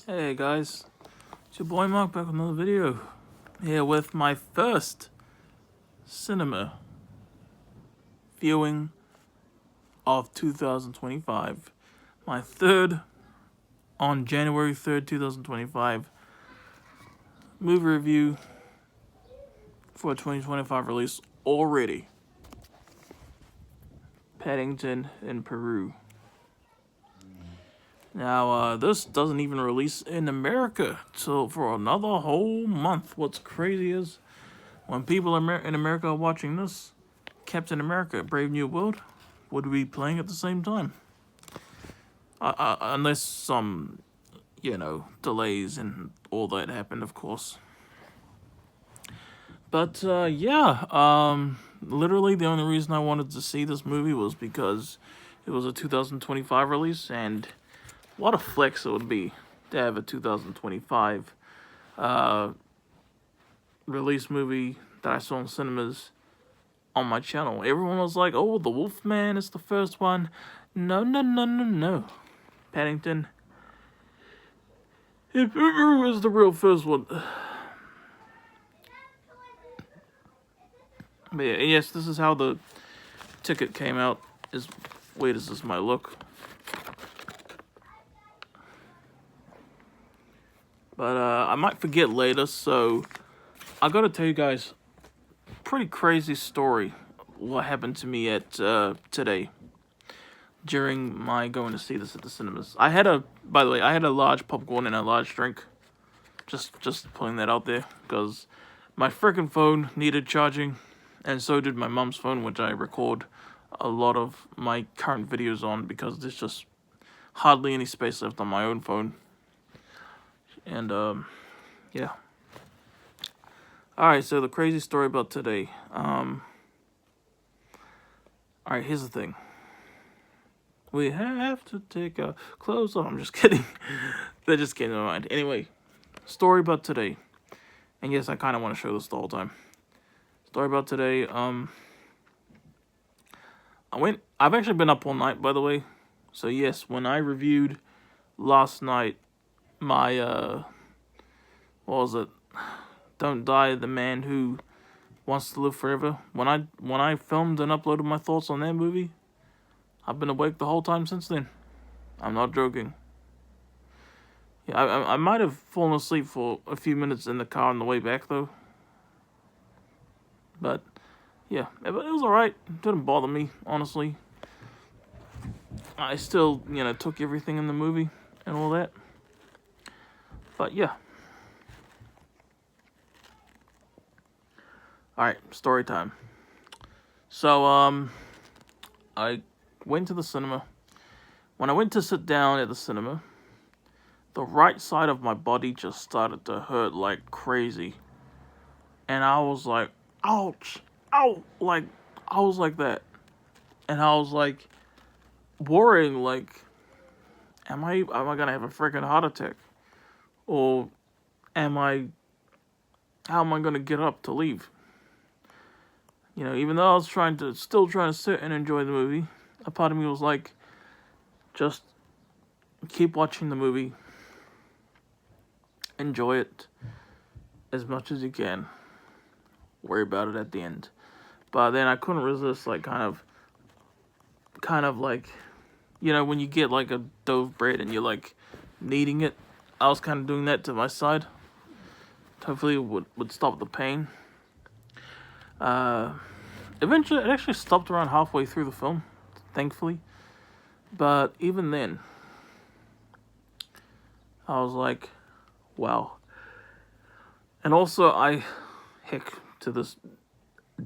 Hey guys, it's your boy Mark back with another video. Here with my first cinema viewing of 2025. My third on January 3rd, 2025 movie review for a 2025 release already. Paddington in Peru. Now, this doesn't even release in America till for another whole month. What's crazy is when people in America are watching this, Captain America: Brave New World would be playing at the same time. Unless some, delays and all that happened, of course. But, literally the only reason I wanted to see this movie was because it was a 2025 release, and what a flex it would be to have a 2025 release movie that I saw in cinemas on my channel. Everyone was like, oh, The Wolfman is the first one. No. Paddington in Peru is the real first one. But yeah, yes, this is how the ticket came out. As weird as this might look. But I might forget later, so I gotta tell you guys pretty crazy story what happened to me at today during my going to see this at the cinemas. By the way, I had a large popcorn and a large drink. Just putting that out there, because my freaking phone needed charging, and so did my mom's phone, which I record a lot of my current videos on, because there's just hardly any space left on my own phone. And, yeah. Alright, so the crazy story about today. Alright, here's the thing. We have to take our clothes off. I'm just kidding. That just came to my mind. Anyway, story about today. And yes, I kind of want to show this the whole time. Story about today, I've actually been up all night, by the way. So yes, when I reviewed last night my, what was it? Don't Die, the Man Who Wants to Live Forever. When I filmed and uploaded my thoughts on that movie, I've been awake the whole time since then. I'm not joking. Yeah, I might have fallen asleep for a few minutes in the car on the way back, though. But, yeah, it was alright. It didn't bother me, honestly. I still, took everything in the movie and all that. But, yeah. Alright, story time. So, I went to the cinema. When I went to sit down at the cinema, the right side of my body just started to hurt like crazy. And I was like, ouch, ow, like, I was like that. And I was like, worrying, like, am I gonna have a freaking heart attack? Or how am I gonna get up to leave? Even though I was still trying to sit and enjoy the movie, a part of me was like, just keep watching the movie. Enjoy it as much as you can. Worry about it at the end. But then I couldn't resist, like, kind of like, when you get like a dove bread and you're like kneading it. I was kind of doing that to my side. Hopefully it would stop the pain. Eventually it actually stopped around halfway through the film, thankfully. But even then, I was like, wow. And also, to this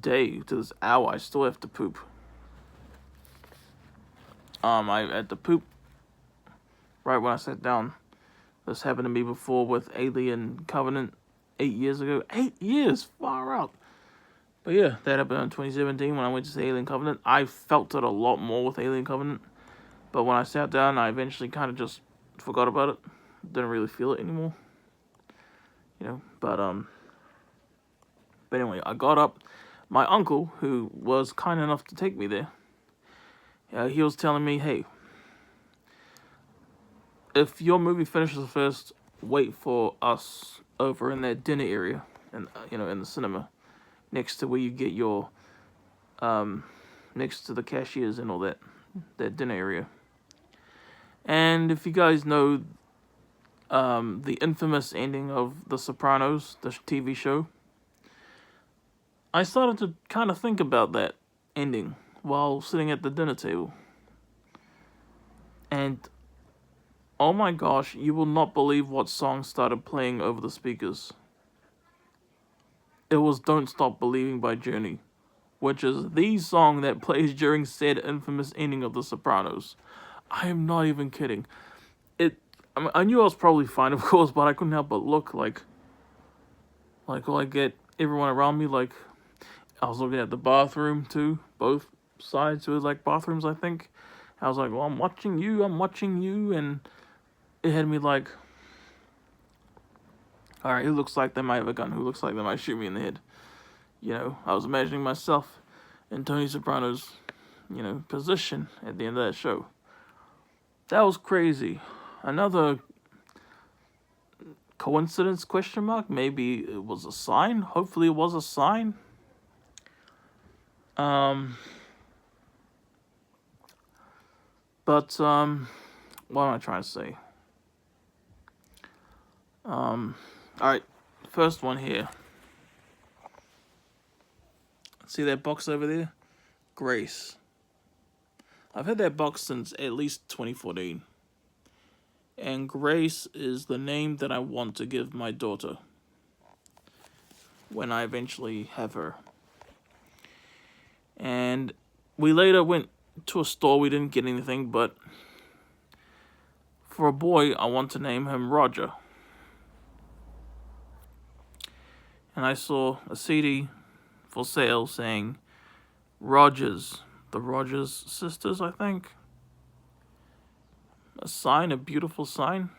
day, to this hour, I still have to poop. I had to poop right when I sat down. This happened to me before with Alien Covenant 8 years ago. 8 years? Far out. But yeah, that happened in 2017 when I went to see Alien Covenant. I felt it a lot more with Alien Covenant. But when I sat down, I eventually kind of just forgot about it. Didn't really feel it anymore. But anyway, I got up. My uncle, who was kind enough to take me there, he was telling me, hey, if your movie finishes first, wait for us over in that dinner area, and in the cinema, next to where you get your next to the cashiers and all that dinner area. And if you guys know the infamous ending of The Sopranos, the TV show, I started to kind of think about that ending while sitting at the dinner table. And oh my gosh, you will not believe what song started playing over the speakers. It was Don't Stop Believing by Journey, which is the song that plays during said infamous ending of The Sopranos. I am not even kidding. I knew I was probably fine, of course, but I couldn't help but look like at everyone around me. Like, I was looking at the bathroom too. Both sides were like bathrooms, I think. I was like, well, I'm watching you, and it had me like, all right, who looks like they might have a gun? Who looks like they might shoot me in the head? I was imagining myself in Tony Soprano's, position at the end of that show. That was crazy. Another coincidence, question mark? Maybe it was a sign. Hopefully it was a sign. But what am I trying to say? Alright, first one here. See that box over there? Grace. I've had that box since at least 2014. And Grace is the name that I want to give my daughter when I eventually have her. And we later went to a store. We didn't get anything, but for a boy, I want to name him Roger. And I saw a CD for sale saying Rogers, the Rogers sisters, I think. A sign, a beautiful sign.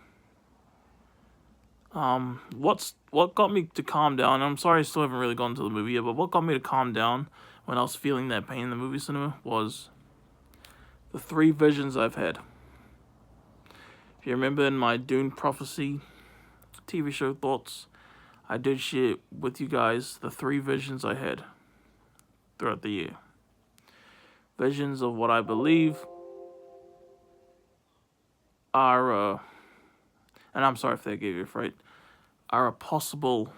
What got me to calm down? I'm sorry I still haven't really gone to the movie yet, but what got me to calm down when I was feeling that pain in the movie cinema was the 3 visions I've had. If you remember in my Dune Prophecy TV show thoughts, I did share with you guys the 3 visions I had throughout the year. Visions of what I believe are, and I'm sorry if they gave you a fright, are a possible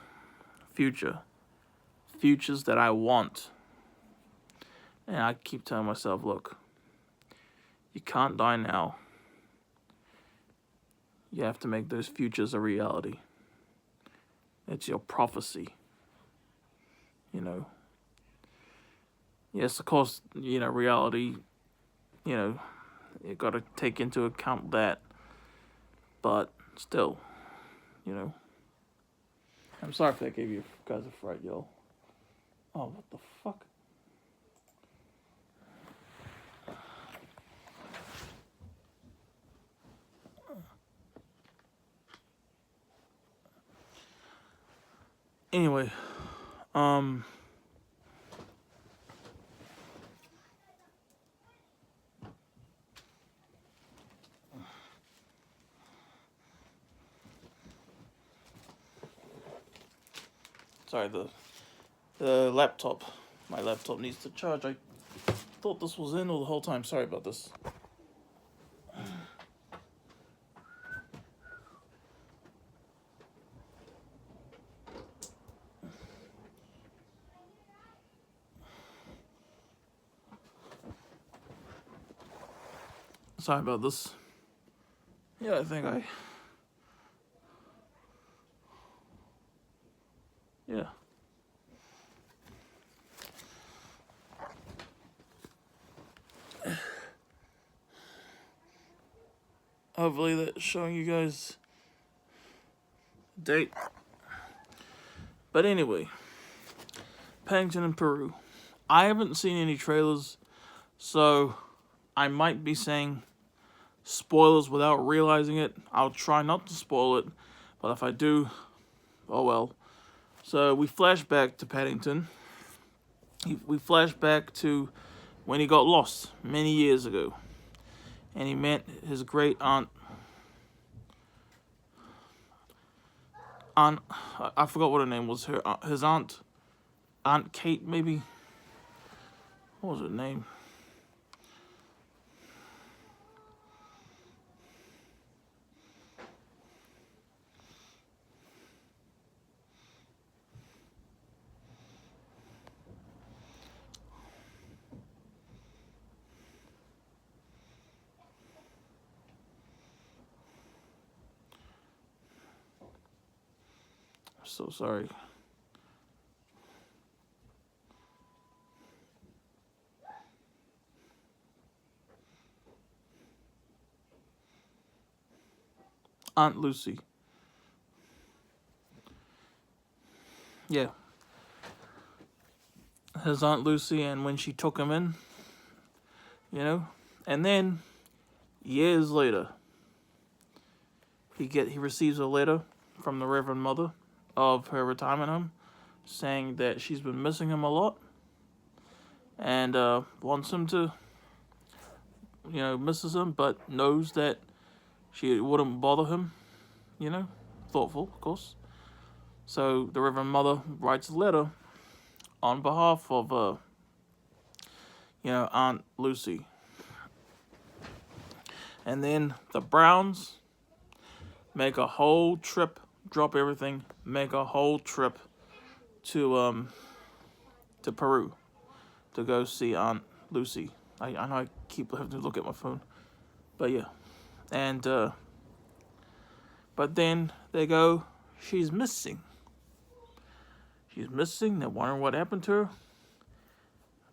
future. Futures that I want. And I keep telling myself, look, you can't die now. You have to make those futures a reality. It's your prophecy. Yes, of course, reality, you got to take into account that. But still, I'm sorry if that gave you guys a fright, yo. Oh, what the fuck? Anyway, sorry, the laptop. My laptop needs to charge. I thought this was in all the whole time. Sorry about this. Sorry about this. Yeah, I think yeah. Hopefully that's showing you guys the date. But anyway, Paddington in Peru. I haven't seen any trailers, so I might be saying spoilers without realizing it. I'll try not to spoil it, but if I do, oh well. So we flash back to Paddington. We flash back to when he got lost many years ago. And he met his great aunt aunt, I forgot what her name was. His Aunt Kate, maybe. What was her name? So sorry. Aunt Lucy. Yeah. His Aunt Lucy, and when she took him in, you know, and then years later, he receives a letter from the Reverend Mother of her retirement home, saying that she's been missing him a lot, and wants him to, misses him, but knows that she wouldn't bother him, thoughtful, of course. So the Reverend Mother writes a letter on behalf of, Aunt Lucy. And then the Browns make a whole trip, drop everything, make a whole trip to Peru to go see Aunt Lucy. I know I keep having to look at my phone, but yeah. And but then they go, she's missing. She's missing. They're wondering what happened to her.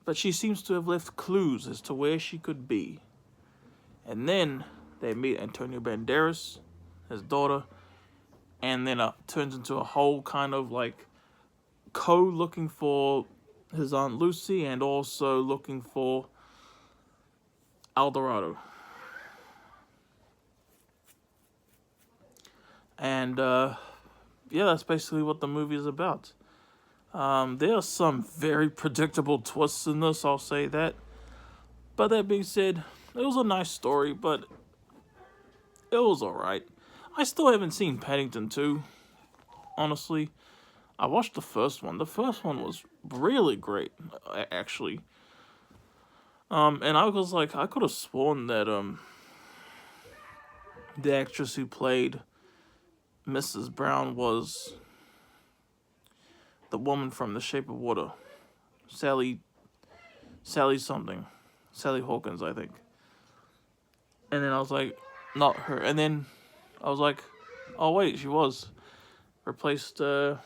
But she seems to have left clues as to where she could be. And then they meet Antonio Banderas, his daughter, and then it turns into a whole kind of like code looking for his Aunt Lucy and also looking for El Dorado. And that's basically what the movie is about. There are some very predictable twists in this, I'll say that. But that being said, it was a nice story, but it was alright. I still haven't seen Paddington 2, honestly. I watched the first one. The first one was really great, actually. And I was like, I could have sworn that the actress who played Mrs. Brown was the woman from The Shape of Water. Sally something. Sally Hawkins, I think. And then I was like, not her. And then I was like, oh wait, she was. Replaced, change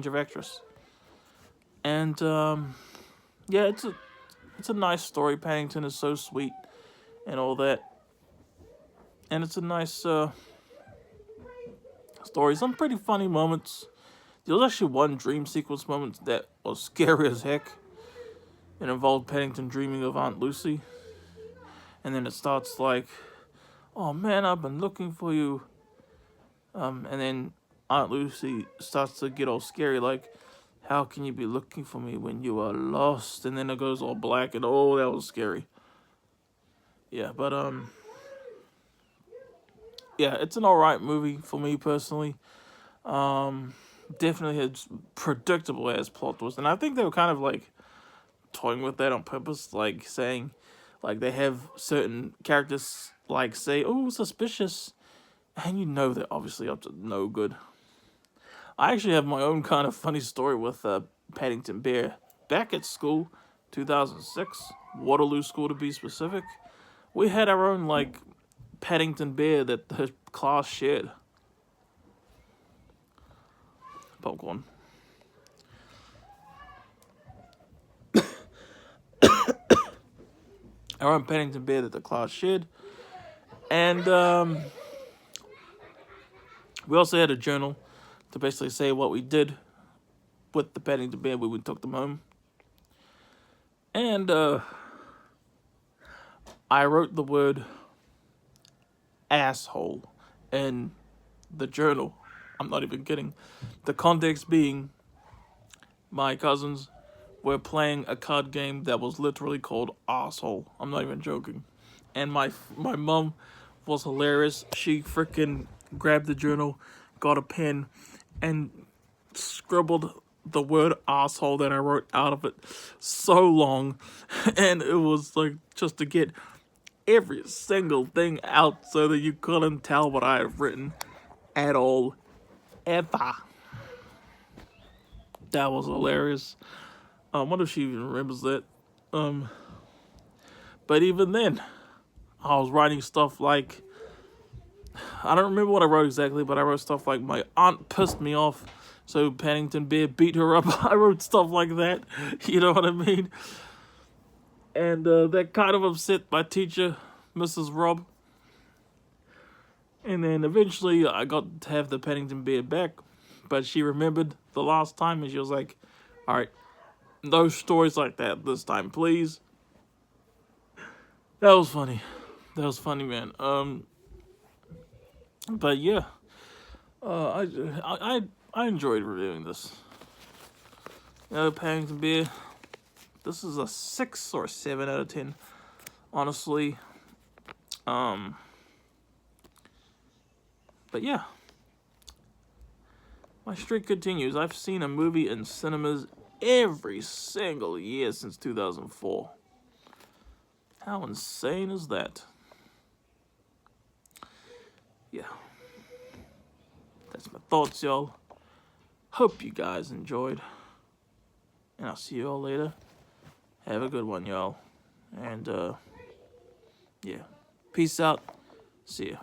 of actress. And, it's a nice story. Paddington is so sweet and all that. And it's a nice, story. Some pretty funny moments. There was actually one dream sequence moment that was scary as heck. It involved Paddington dreaming of Aunt Lucy. And then it starts like, oh man, I've been looking for you. And then Aunt Lucy starts to get all scary, like, how can you be looking for me when you are lost? And then it goes all black and oh, that was scary. Yeah, but it's an alright movie for me personally. Definitely has predictable as plot twist, and I think they were kind of like toying with that on purpose, like saying, like they have certain characters like say, "Oh, suspicious," and they're obviously up to no good. I actually have my own kind of funny story with Paddington Bear. Back at school, 2006, Waterloo School to be specific, we had our own like Paddington Bear that the class shared. Popcorn. Our own Paddington Bear that the class shared. And we also had a journal to basically say what we did with the Paddington Bear when we took them home. And I wrote the word asshole in the journal. I'm not even kidding. The context being my cousins were playing a card game that was literally called Asshole. I'm not even joking. And my mom was hilarious. She freaking grabbed the journal, got a pen and scribbled the word asshole that I wrote out of it so long, and it was like just to get every single thing out so that you couldn't tell what I have written at all, ever. That was hilarious. I wonder if she even remembers that. But even then, I was writing stuff like, I don't remember what I wrote exactly, but I wrote stuff like my aunt pissed me off, so Paddington Bear beat her up. I wrote stuff like that, you know what I mean? And that kind of upset my teacher, Mrs. Rob. And then eventually I got to have the Paddington Bear back, but she remembered the last time and she was like, alright, no stories like that this time, please. That was funny. That was funny, man. But yeah, I enjoyed reviewing this. Paddington Bear. This is a 6 or 7 out of 10, honestly. But yeah, my streak continues. I've seen a movie in cinemas every single year since 2004. How insane is that? Yeah. That's my thoughts, y'all. Hope you guys enjoyed. And I'll see you all later. Have a good one, y'all. And, yeah. Peace out. See ya.